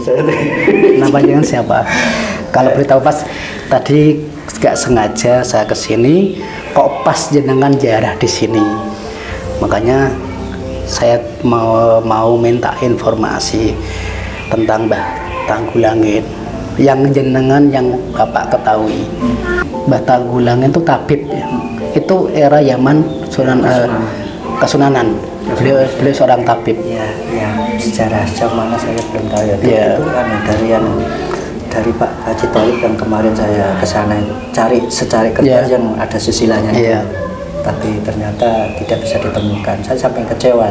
bisa itu. Nama panjangan siapa? Kalau beritahu pas tadi nggak sengaja saya kesini, kok pas jenengan jarah di sini. Makanya saya mau minta informasi tentang Mbah Tanggulangin yang jenengan yang Bapak ketahui. Mbah Tanggulangin itu tabib ya. Itu era zaman Kesunanan. Beliau seorang tabib. Ya, sejarah sejauh mana saya belum tahu ya. Ya. Itu kan dari Pak Haji Thaib yang kemarin saya ke sana secari kertas yang ada susilanya itu. Tapi ternyata tidak bisa ditemukan. Saya sampai kecewa.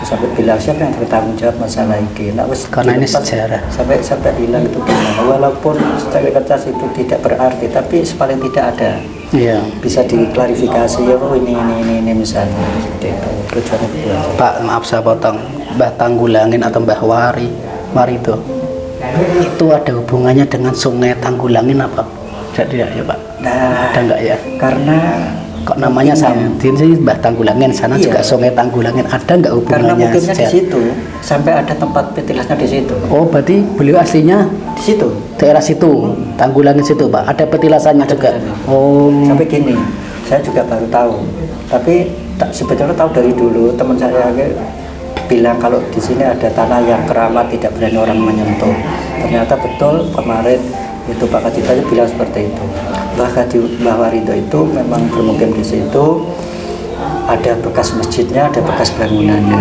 Sampai bilang siapa yang bertanggung jawab masalah ini. Karena ini sejarah. Sampai hilang itu gimana. Walaupun secari kertas itu tidak berarti, tapi paling tidak ada. Iya. Bisa diklarifikasi ya, oh ini misalnya seperti itu. Tujuannya itu. Pak, maaf saya potong. Mbah Tanggulangin atau Mbah Wari itu ada hubungannya dengan Sungai Tanggulangin apa? Jadi ya Pak. Nah, ada enggak ya? Karena kok namanya Samdin sih Mbah Tanggulangin, sana juga Sungai Tanggulangin, ada enggak hubungannya? Karena mungkinnya di situ sampai ada tempat petilasnya di situ. Oh, berarti beliau aslinya di situ, daerah situ, Tanggulangin situ Pak, ada petilasannya juga. Oh, sampai gini, saya juga baru tahu, tapi sebetulnya tahu dari dulu. Teman saya bilang kalau di sini ada tanah yang keramat, tidak berani orang menyentuh. Ternyata betul kemarin itu Pak Kadita bilang seperti itu. Mbah Warido itu memang bermukim di situ, ada bekas masjidnya, ada bekas bangunannya.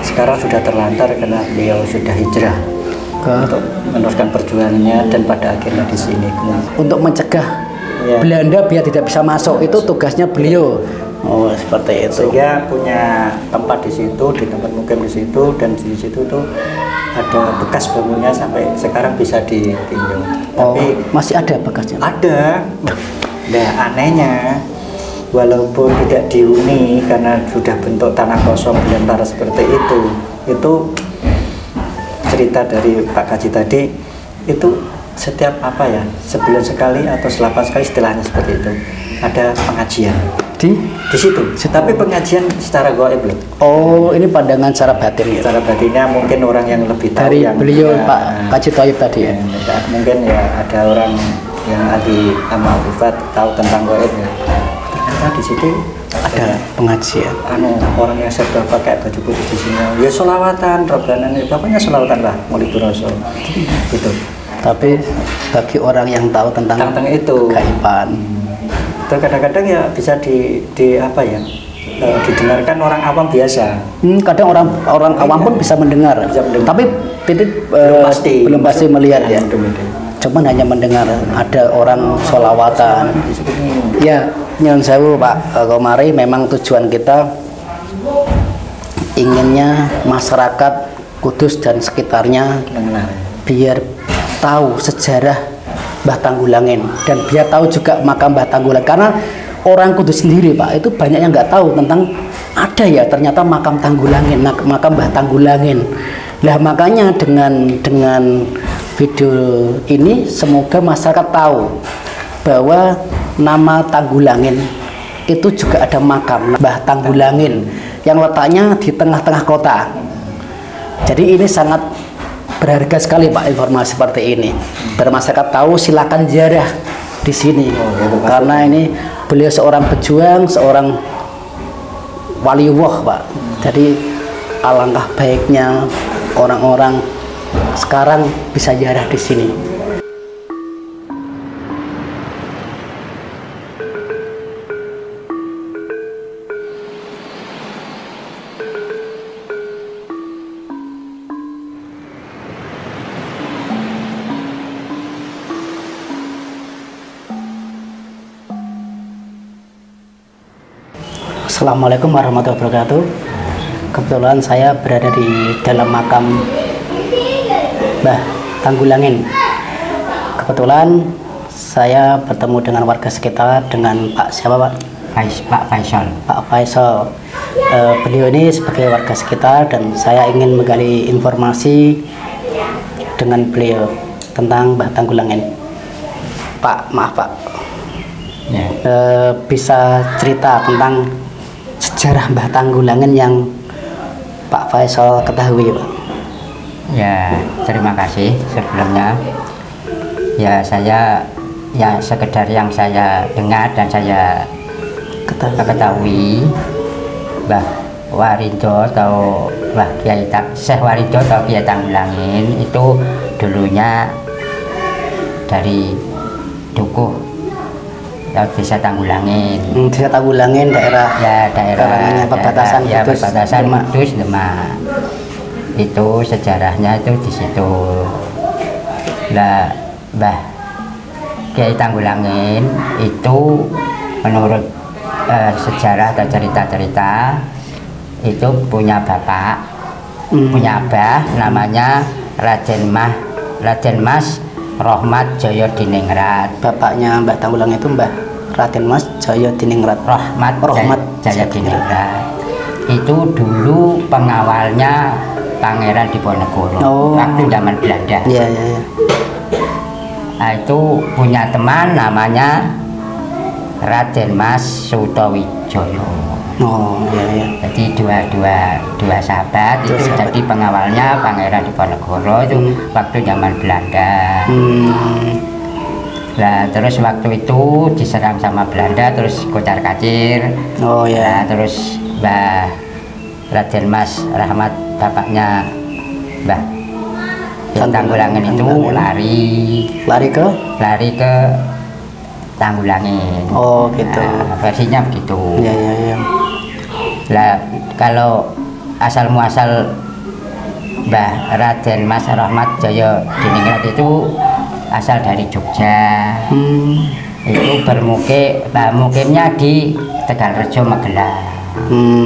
Sekarang sudah terlantar karena beliau sudah hijrah untuk meneruskan perjuangannya dan pada akhirnya di sini. Untuk mencegah Belanda biar tidak bisa masuk, itu tugasnya beliau. Oh, seperti itu. Sehingga punya tempat di situ, di tempat mukim di situ, dan di situ tuh ada bekas bangunnya sampai sekarang bisa ditinjau. Oh, tapi masih ada bekasnya? Ada. Nah, anehnya walaupun tidak dihuni karena sudah bentuk tanah kosong belantara seperti itu cerita dari Pak Kaji tadi itu setiap sebulan sekali atau selapan sekali istilahnya seperti itu ada pengajian di situ. Tapi pengajian secara gaib loh. Oh, ini pandangan secara batin. Secara batinnya mungkin orang yang lebih tahu dari yang beliau Pak Kaji Thaib tadi ya. Mungkin ya ada orang yang ahli ma'rifat tahu tentang gaib ya. Ternyata di situ ada pengajian. Orang yang serba pakai baju putih di sini. Ya sholawatan, robanan, pokoknya sholawatan lah, Maulidul Rasul. Gitu. Tapi bagi orang yang tahu tentang itu gaiban, itu kadang-kadang ya bisa didengarkan orang awam biasa. Kadang orang awam pun bisa mendengar. Tapi belum pasti melihat ya. Cuman hanya mendengar ada orang sholawatan. Ya, nyuwun sewu Pak Komari, memang tujuan kita inginnya masyarakat Kudus dan sekitarnya biar tahu sejarah Mbah Tanggulangin dan biar tahu juga makam Mbah Tanggulangin, karena orang Kudus sendiri Pak itu banyak yang nggak tahu tentang ada ya ternyata makam Tanggulangin, makam Mbah Tanggulangin. Lah makanya dengan video ini semoga masyarakat tahu bahwa nama Tanggulangin itu juga ada makam Mbah Tanggulangin yang letaknya di tengah-tengah kota. Jadi ini sangat berharga sekali Pak informasi seperti ini. Biar masyarakat tahu, silakan ziarah di sini. Karena ini beliau seorang pejuang, seorang waliullah Pak. Jadi alangkah baiknya orang-orang sekarang bisa ziarah di sini. Assalamualaikum warahmatullahi wabarakatuh. Kebetulan saya berada di dalam makam Mbah Tanggulangin. Kebetulan saya bertemu dengan warga sekitar, dengan Pak siapa Pak? Pak Faisal. Pak Faisal. Beliau ini sebagai warga sekitar dan saya ingin menggali informasi dengan beliau tentang Mbah Tanggulangin. Pak, maaf Pak. Ya. Bisa cerita tentang sejarah Mbah Tanggulangin yang Pak Faisal ketahui Pak? Ya, terima kasih sebelumnya. Ya, saya ya sekedar yang saya dengar dan saya ketahui, Mbah Warido atau Mbah Kiai Syekh Warido atau Kiai Tanggulangin itu dulunya dari Dukuh atau Desa Tanggulangin. Desa Tanggulangin daerah perbatasan ya, perbatasan Kudus Demak. Itu sejarahnya itu di situ. Lah Mbah Kiai Tanggulangin itu menurut sejarah atau cerita-cerita itu punya bapak, punya abah namanya Raden Mas Rahmat Jaya Diningrat. Bapaknya Mbah Tanggulangin itu Mbah Raden Mas Jaya Diningrat. Rahmat Jaya Diningrat. Itu dulu pengawalnya Pangeran Diponegoro waktu zaman Belanda. Iya, iya, iya. Nah, itu punya teman namanya Raden Mas Sutawijoyo. Oh, iya, iya. Jadi dua sahabat itu jadi pengawalnya Pangeran Diponegoro itu waktu zaman Belanda. Nah, terus waktu itu diserang sama Belanda, terus kocar kacir. Oh ya. Nah, terus Mbah Raden Mas Rahmat bapaknya Mbah Tanggulangin itu lari ke Tanggulangin. Oh gitu. Nah, versinya begitu. Iya, iya, iya. Lah kalau asal muasal Mbah Raden Mas Rahmat Jaya Diningrat itu asal dari Jogja. Itu mukimnya di Tegalrejo Magelang.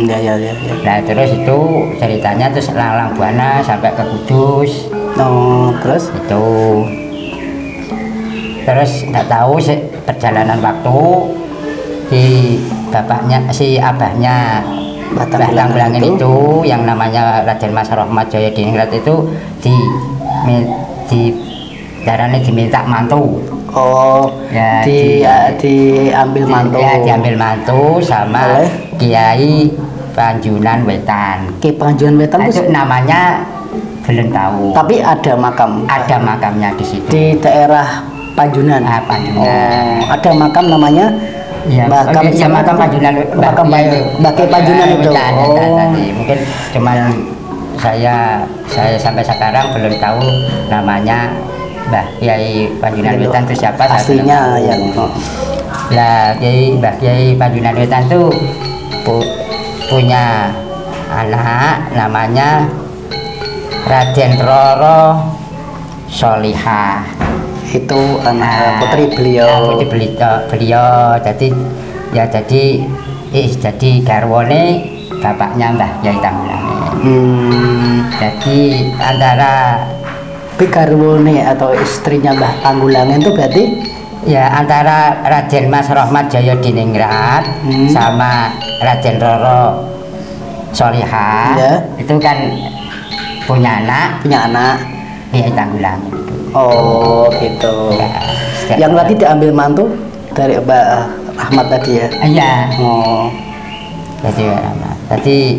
Ya, ya, ya, ya. Nah terus itu ceritanya terus lalang buana sampai ke Kudus. Oh terus? Itu terus nggak tahu perjalanan waktu si abahnya Mbah Tanggulangin itu yang namanya Raden Mas Rahmat Jaya Diningrat itu diminta mantu. Oh ya, diambil mantu. Ya, diambil mantu sama Kiai Panjunan Wetan. Kiai Panjunan Wetan itu namanya belum tahu. Tapi ada makam. Ada makamnya di situ. Di daerah Panjunan. Panjunan. Oh, ada makam namanya. Ya, makam Panjunan. Makam Kiai Panjunan itu. Mungkin cuman saya sampai sekarang belum tahu namanya Mbah Kiai Panjunan Wetan itu siapa aslinya yang lah. Mbah Kiai Panjunan Wetan itu punya anak namanya Raden Roro Solihah. Itu anak putri beliau. Beliau jadi garwane bapaknya Mbah Kiai Tanggulangin. Jadi antara garwane atau istrinya Mbah Tanggulangin itu berarti ya antara Raden Mas Rahmat Jaya Diningrat sama Raden Roro Solihah ya. Itu kan punya anak Kiai Tanggulangin itu. Oh gitu ya, yang tadi diambil mantu dari Mbah Rahmat tadi ya. Iya. Oh jadi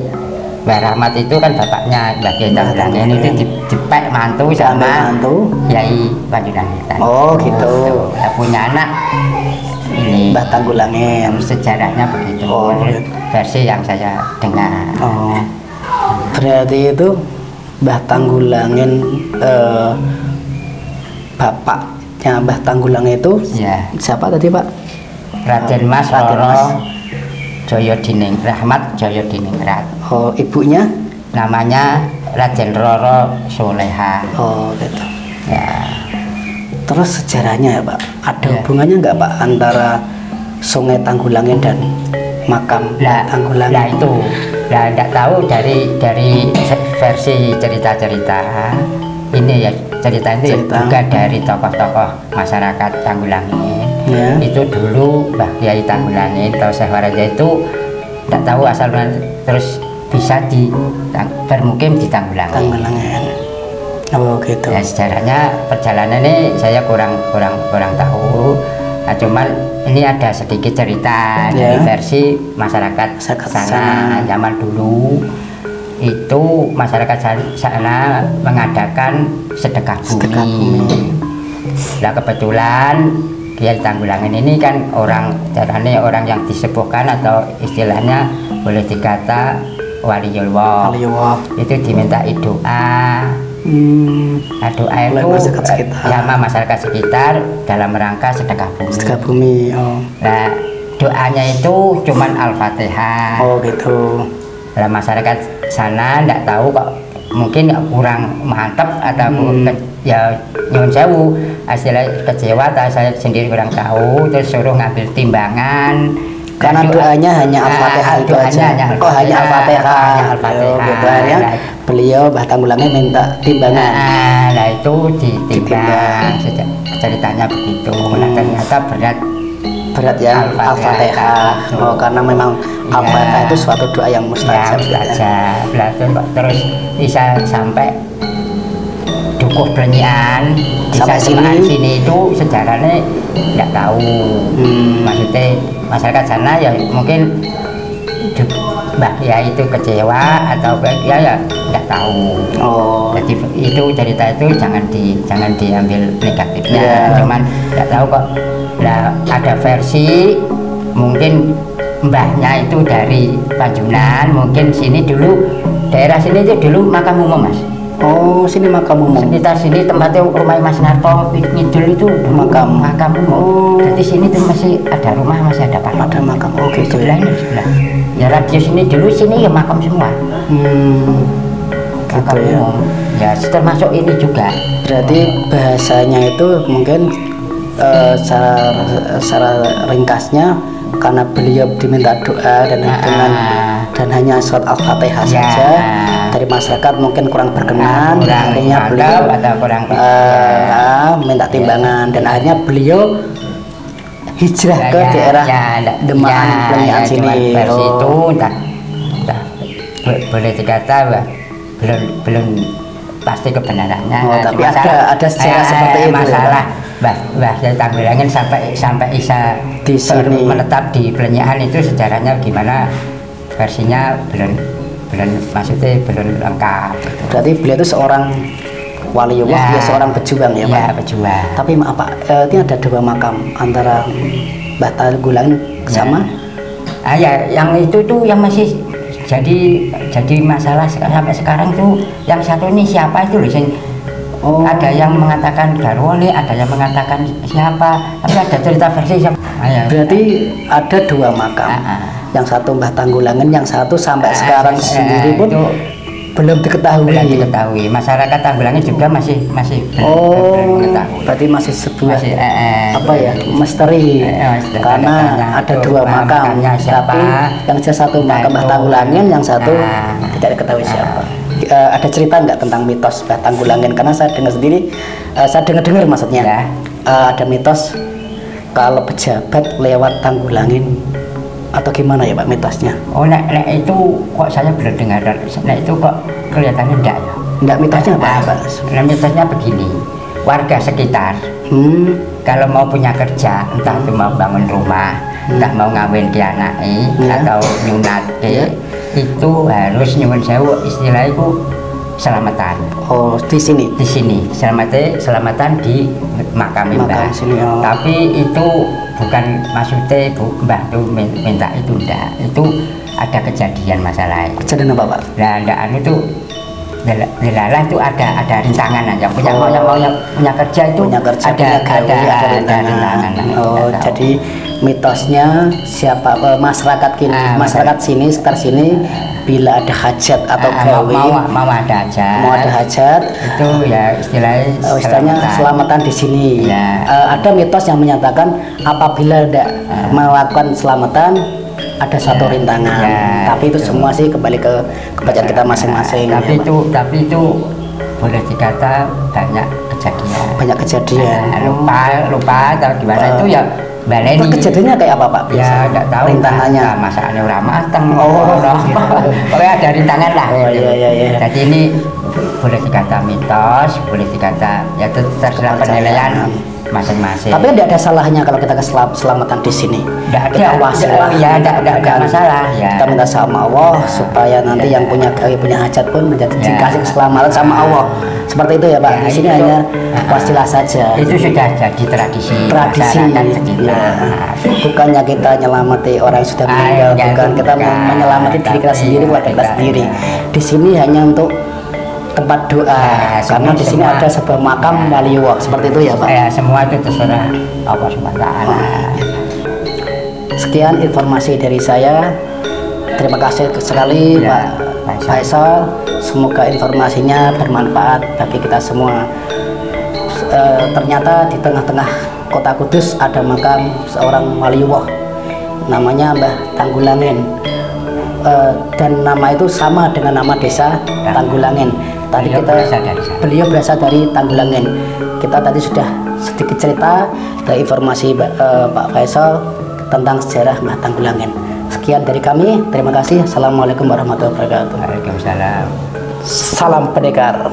Mbah Rahmat itu kan bapaknya Mbah Kiai Tanggulangin itu dipek mantu sama Kiai Panjunan Wetan. Oh gitu. Ya, punya anak ini Mbah Tanggulangin. Sejarahnya begitu. Versi yang saya dengar. Oh. Berarti itu Mbah Tanggulangin bapaknya Mbah Tanggulangin itu ya. Siapa tadi Pak? Raden Mas Roro Jaya Rahmat Jaya Diningrat. Oh, ibunya namanya Raden Roro Solihah. Oh, gitu. Ya. Terus sejarahnya ya, Pak, ada hubungannya nggak Pak antara Sungai Tanggulangin dan makam Tanggulangin? Nah itu, nggak tahu dari versi cerita-cerita ini ya, cerita itu juga dari tokoh-tokoh masyarakat Tanggulangin. Ya. Itu dulu Mbah Kiai Tanggulangin atau Syekh Warido itu tidak tahu asal terus bisa bermukim di Tanggulangin. Oh gitu. Ya, sejarahnya perjalanan ini saya kurang tahu. Nah, cuman ini ada sedikit cerita dari versi masyarakat sana zaman dulu itu masyarakat sana mengadakan sedekah bumi. Nah kebetulan Kiai Tanggulangin ini kan orang yang disepuhkan atau istilahnya boleh dikata waliullah. Itu dimintai doa. Nah, doa itu sama masyarakat sekitar dalam rangka sedekah bumi. Sedekah bumi. Nah doanya itu cuman Al-Fatihah. Gitu. Nah, masyarakat sana tidak tahu kok, mungkin kurang mantap atau ya nyuwun sewu, hasilnya kecewa, saya sendiri kurang tahu, terus suruh ngambil timbangan. Karena doanya hanya Al-Fatihah itu aja. Hanya Al-Fatihah. Gitu. Beliau Mbah Tanggulangin minta timbangan. Nah itu ditimbang, ceritanya begitu. Nah ternyata berat ya Al-Fatihah. Karena memang Al-Fatihah itu suatu doa yang mustajab. Terus bisa sampai dukuh Blenyian, sampai sini itu sejarahnya tidak tahu. Maksudnya masyarakat sana ya mungkin Mbak ya itu kecewa atau ya tidak tahu. Jadi itu cerita itu jangan diambil negatifnya. Cuman tidak tahu kok. Nah, ada versi mungkin mbahnya itu dari Panjunan, mungkin sini dulu, daerah sini itu dulu makam umum, Mas. Sini makam umum. Sekitar sini tempatnya rumah Mas Narto Ngidul itu makam umum. Jadi sini tuh masih ada rumah, masih ada patok. Ada makam. Sebelah. Ya radius ini dulu sini ya makam semua. Makam umum. Ya termasuk ini juga. Berarti bahasanya itu mungkin secara ringkasnya karena beliau diminta doa dan hanya surat Al-Fatihah saja dari masyarakat mungkin kurang berkenan, akhirnya beliau minta timbangan dan akhirnya beliau hijrah ke daerah Demak Blenyian sini. Versi itu boleh dikata belum pasti kebenarannya. Tapi ada sejarah seperti itu. Masalah Mbah Tanggulangin sampai bisa di sini menetap di Blenyian itu sejarahnya gimana, versinya belum maksudnya belum lengkap. Berarti beliau itu seorang waliullah, dia seorang pejuang ya Pak? Ya pejuang. Tapi maaf Pak, ini ada dua makam antara Mbah Tanggulangin sama? Ya yang itu tuh yang masih jadi masalah sampai sekarang tuh, yang satu ini siapa itu loh, ada yang mengatakan Darwoni, ada yang mengatakan siapa, tapi ada cerita versi siapa. Berarti ada dua makam, yang satu Mbah Tanggulangin, yang satu sampai sekarang sendiri pun belum diketahui. Masyarakat Tanggulangin juga masih belum mengetahui. Berarti masih sebuah misteri, karena ada dua makam, tapi yang satu makam Mbah Tanggulangin, yang satu tidak diketahui siapa. Ada cerita nggak tentang mitos Mbah Tanggulangin? Karena saya dengar maksudnya ada mitos kalau pejabat lewat Tanggulangin atau gimana ya Pak mitosnya? Nek itu kok saya belum dengar. Nek itu kok kelihatannya enggak ya? Enggak, mitosnya apa Pak? Nah, mitosnya begini, warga sekitar kalau mau punya kerja, entah itu mau bangun rumah, entah mau ngawin ke anaknya atau nyunat itu harus nyuwun sewu, istilah itu selamatan. Di sini selamatan di makam Mbah. Tapi itu bukan maksudnya Mbah itu minta itu enggak. Itu ada kejadian masalah. Kejadian apa Pak? Nah, ndak itu Delalah itu ada rintangan aja, punya kerja itu ada rintangan. Jadi mitosnya masyarakat sini sekitar sini bila ada hajat atau gawe mau ada hajat itu ya istilahnya selamatan di sini. Ada mitos yang menyatakan apabila tidak melakukan selamatan ada satu rintangan, tapi itu semua sih kembali ke kepercayaan kita masing-masing. Tapi itu boleh dikata banyak kejadian. Lupa atau gimana itu ya baleni. Kejadiannya kayak apa Pak? Ya nggak tahu. Rintangannya masakannya udah mateng. Pokoknya ada rintangan lah. Iya. Jadi ini boleh dikata mitos, boleh dikata ya terserah penilaian masing-masing. Tapi tidak ada salahnya kalau kita keselamatan di sini. Tidak ada. Kita wasilah. Ya, tidak masalah. Ya. Kita minta sama Allah supaya nanti yang punya hajat pun menjadi dikasih keselamatan sama Allah. Seperti itu ya Pak. Di sini hanya wasilah saja. Itu sudah jadi tradisi sekitar. Bukannya kita nyelamati orang sudah meninggal, bukan, kita menyelamati diri kita sendiri, keluarga kita sendiri. Di sini hanya untuk tempat doa, karena di sini ada sebuah makam waliullah, seperti itu ya Pak. Ya, semua itu terserah Allah SWT. Sekian informasi dari saya. Terima kasih sekali Pak Faisal. Semoga informasinya bermanfaat bagi kita semua. Ternyata di tengah-tengah kota Kudus ada makam seorang waliullah, namanya Mbah Tanggulangin. Dan nama itu sama dengan nama desa Tanggulangin. Tadi beliau berasal dari Tanggulangin. Kita tadi sudah sedikit cerita dari informasi Pak Faisal tentang sejarah Mbah Tanggulangin. Sekian dari kami, terima kasih. Assalamualaikum warahmatullahi wabarakatuh. Waalaikumsalam. Salam pendekar.